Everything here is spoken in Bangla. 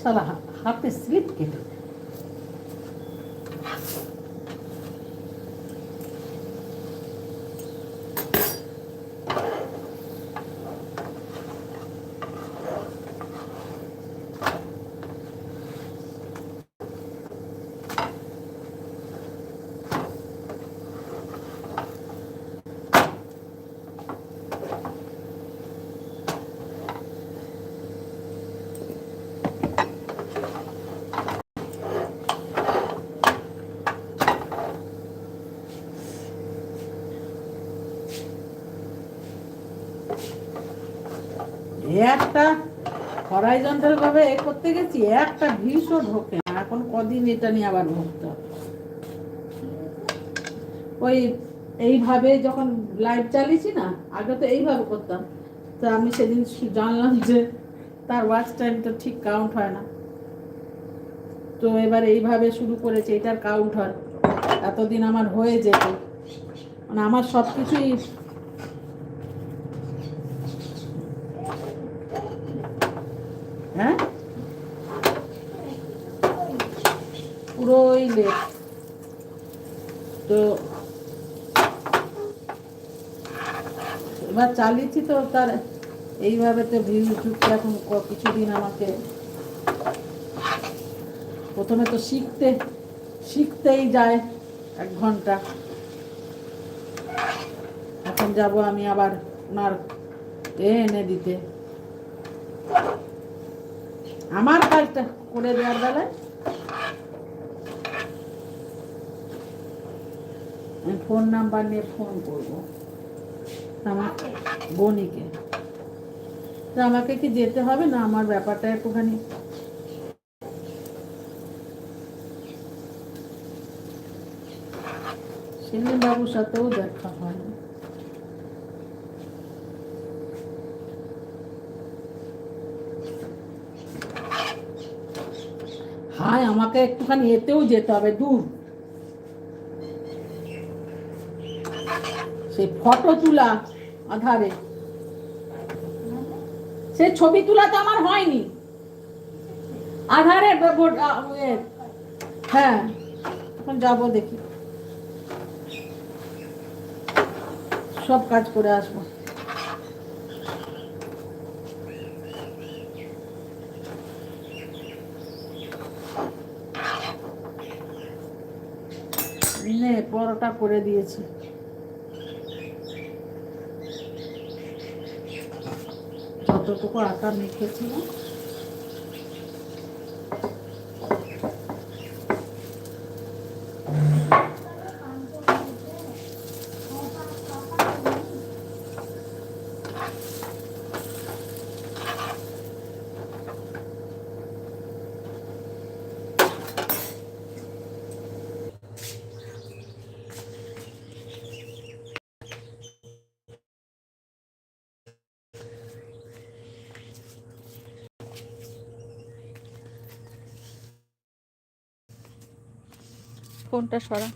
সারা হাতে স্লিপ কেটে একটা হরাইজন্টাল ভাবে এ করতে গেছি, একটা ভিউসও ঢোকে না। এখন কদিন এটা নিয়ে আবার ভুগতে হবে। ওই এইভাবে যখন লাইভ চালিয়েছি না, আগে তো এইভাবে করতাম, তো আমি সেদিন জানলাম যে তার ওয়াচ টাইম তো ঠিক কাউন্ট হয় না। তো এবার এইভাবে শুরু করেছে, এটার কাউন্ট হয়। এতদিন আমার হয়ে যেত, মানে আমার সব কিছুই হ্যাঁ পুরোই লেট। তো এবার চালিয়েছি তো তার এইভাবে তো ভিউ ঢুকতে এখন কিছুদিন আমাকে প্রথমে তো শিখতেই যায় 1 ঘন্টা। এখন যাব আমি আবার ওনার এনে দিতে, আমার কাজটা করে দেওয়ার বেলায় আমি ফোন নাম্বার নিয়ে ফোন করবো আমার বোনিকে। তো আমাকে কি যেতে হবে না? আমার ব্যাপারটা একটুখানি সেলিম বাবুর সাথেও দেখা হয়। হায়, আমাকে একটুখানি এতেও যেতে হবে, দূর। সেই ফটো তোলা আধারে, সে ছবি তোলা তো আমার হয়নি আধারে। হ্যাঁ, এখন যাবো, দেখি সব কাজ করে আসবো। নে, পরোটা করে দিয়েছি। যতটুকু আটা মেখেছিল ফোনটা সরা।